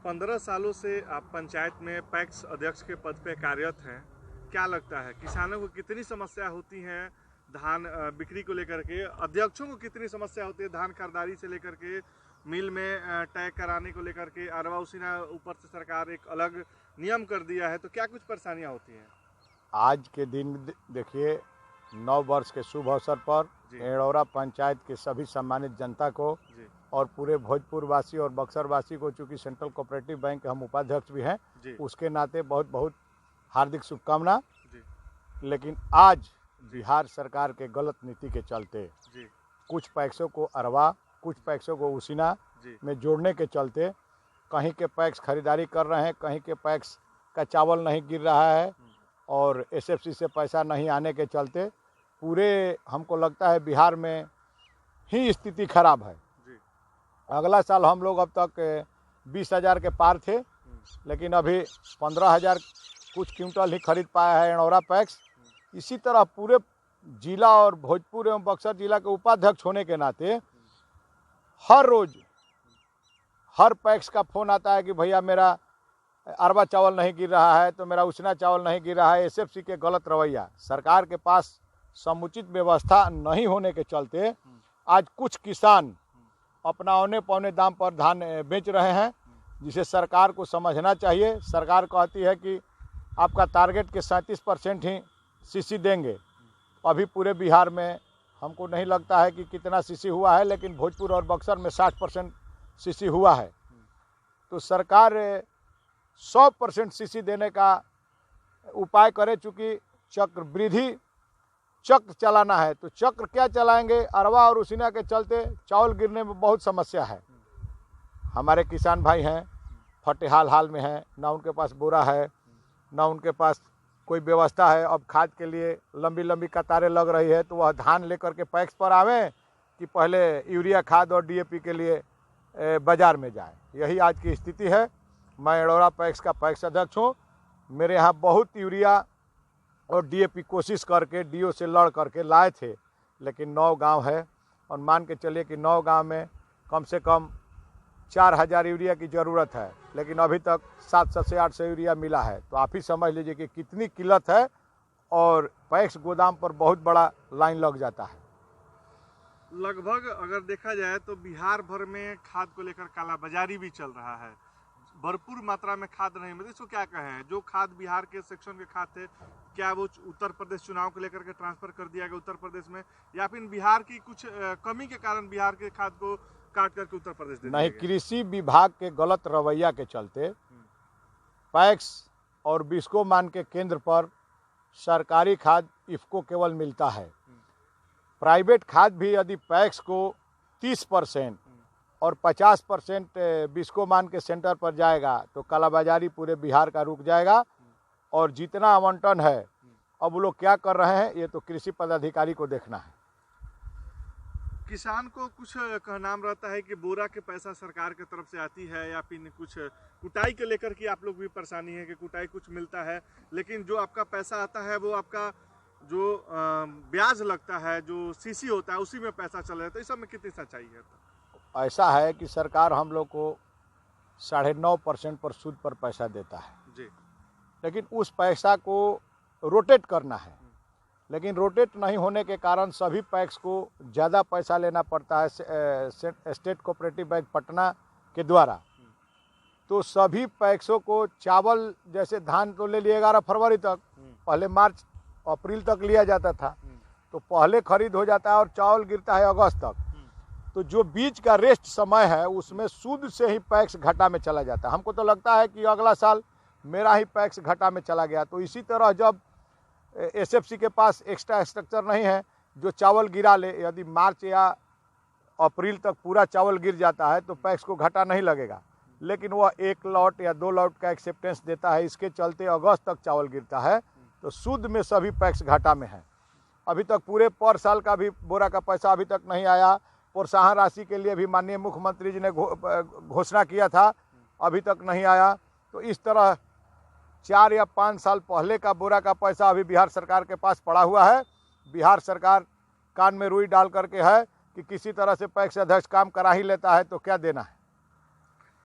15 सालों से आप पंचायत में पैक्स अध्यक्ष के पद पे कार्यरत हैं। क्या लगता है किसानों को कितनी समस्या होती है धान बिक्री को लेकर के, अध्यक्षों को कितनी समस्या होती है धान खरीदारी से लेकर के, मिल में टैग कराने को लेकर के, अरवा उसीना ऊपर से सरकार एक अलग नियम कर दिया है, तो क्या कुछ परेशानियां होती हैं? आज के दिन देखिए, 9 वर्ष के शुभ अवसर पर एड़ौरा पंचायत के सभी सम्मानित जनता को और पूरे भोजपुर वासी और बक्सर वासी को, चूँकि सेंट्रल कोऑपरेटिव बैंक के हम उपाध्यक्ष भी हैं, उसके नाते बहुत बहुत हार्दिक शुभकामना। लेकिन आज बिहार सरकार के गलत नीति के चलते कुछ पैक्सों को अरवा, कुछ पैक्सों को उसीना में जोड़ने के चलते कहीं के पैक्स खरीदारी कर रहे हैं, कहीं के पैक्स का चावल नहीं गिर रहा है और एसएफसी से पैसा नहीं आने के चलते पूरे हमको लगता है बिहार में ही स्थिति खराब है। अगला साल हम लोग अब तक 20,000 के पार थे, लेकिन अभी 15,000 कुछ क्विंटल ही खरीद पाया है एड़ौरा पैक्स। इसी तरह पूरे जिला और भोजपुर एवं बक्सर जिला के उपाध्यक्ष होने के नाते हर रोज हर पैक्स का फ़ोन आता है कि भैया मेरा अरवा चावल नहीं गिर रहा है, तो मेरा उसना चावल नहीं गिर रहा है। एसएफसी के गलत रवैया, सरकार के पास समुचित व्यवस्था नहीं होने के चलते आज कुछ किसान अपना औने पौने दाम पर धान बेच रहे हैं, जिसे सरकार को समझना चाहिए। सरकार कहती है कि आपका टारगेट के 37% ही सीसी देंगे। अभी पूरे बिहार में हमको नहीं लगता है कि कितना सीसी हुआ है, लेकिन भोजपुर और बक्सर में 60% सीसी हुआ है। तो सरकार 100% सीसी देने का उपाय करे, चूँकि चक्रवृद्धि चक्र चलाना है। तो चक्र क्या चलाएंगे? अरवा और उसीना के चलते चावल गिरने में बहुत समस्या है। हमारे किसान भाई हैं, फटे हाल में हैं, ना उनके पास बोरा है, ना उनके पास कोई व्यवस्था है। अब खाद के लिए लंबी लंबी कतारें लग रही है, तो वह धान लेकर के पैक्स पर आवें कि पहले यूरिया खाद और डीएपी के लिए बाज़ार में जाएं। यही आज की स्थिति है। मैं एड़ौरा पैक्स का पैक्स अध्यक्ष हूँ। मेरे यहाँ बहुत यूरिया और डीएपी कोशिश करके डीओ से लड़ करके लाए थे, लेकिन 9 गांव है और मान के चलिए कि 9 गांव में कम से कम 4,000 यूरिया की ज़रूरत है, लेकिन अभी तक 700 से 800 यूरिया मिला है। तो आप ही समझ लीजिए कि कितनी किल्लत है और पैक्स गोदाम पर बहुत बड़ा लाइन लग जाता है। लगभग अगर देखा जाए तो बिहार भर में खाद को लेकर कालाबाजारी भी चल रहा है, भरपूर मात्रा में खाद नहीं मिलती। इसको क्या कहें? जो खाद बिहार के सेक्शन के खाद थे, क्या वो उत्तर प्रदेश चुनाव को लेकर के ट्रांसफर कर दिया गया उत्तर प्रदेश में, या फिर बिहार की कुछ कमी के कारण बिहार के खाद को काट करके उत्तर प्रदेश दे दिया गया? नहीं, कृषि विभाग के गलत रवैया के चलते पैक्स और बिस्कोमान के केंद्र पर सरकारी खाद इफको केवल मिलता है। प्राइवेट खाद भी यदि पैक्स को 30% और 50% बिस्कोमान के सेंटर पर जाएगा तो कालाबाजारी पूरे बिहार का रुक जाएगा। और जितना आवंटन है, अब वो लोग क्या कर रहे हैं, ये तो कृषि पदाधिकारी को देखना है। किसान को कुछ कहनाम रहता है कि बोरा के पैसा सरकार की तरफ से आती है, या फिर कुछ कुटाई के लेकर के आप लोग भी परेशानी है कि कुटाई कुछ मिलता है, लेकिन जो आपका पैसा आता है वो आपका जो ब्याज लगता है, जो सीसी होता है, उसी में पैसा चल रहा है। तो इस सब में कितनी सच्चाई है? ऐसा है कि सरकार हम लोग को 9.5% पर सूद पर पैसा देता है जी, लेकिन उस पैसा को रोटेट करना है, लेकिन रोटेट नहीं होने के कारण सभी पैक्स को ज़्यादा पैसा लेना पड़ता है स्टेट कोऑपरेटिव बैंक पटना के द्वारा। तो सभी पैक्सों को चावल, जैसे धान तो ले लिए 11 फरवरी तक, पहले मार्च अप्रैल तक लिया जाता था, तो पहले खरीद हो जाता है और चावल गिरता है अगस्त तक। तो जो बीच का रेस्ट समय है उसमें सूद से ही पैक्स घाटा में चला जाता है। हमको तो लगता है कि अगला साल मेरा ही पैक्स घाटा में चला गया। तो इसी तरह जब एसएफसी के पास एक्स्ट्रा स्ट्रक्चर नहीं है जो चावल गिरा ले, यदि मार्च या अप्रैल तक पूरा चावल गिर जाता है तो पैक्स को घाटा नहीं लगेगा, लेकिन वह 1 लॉट या 2 लॉट का एक्सेप्टेंस देता है। इसके चलते अगस्त तक चावल गिरता है, तो सूद में सभी पैक्स घाटा में है। अभी तक पूरे पर साल का भी बोरा का पैसा अभी तक नहीं आया। प्रोत्साहन राशि के लिए भी माननीय मुख्यमंत्री जी ने घोषणा किया था, अभी तक नहीं आया। तो इस तरह 4 या 5 साल पहले का बोरा का पैसा अभी बिहार सरकार के पास पड़ा हुआ है। बिहार सरकार कान में रुई डाल करके है कि किसी तरह से पैक्स अध्यक्ष काम करा ही लेता है, तो क्या देना है।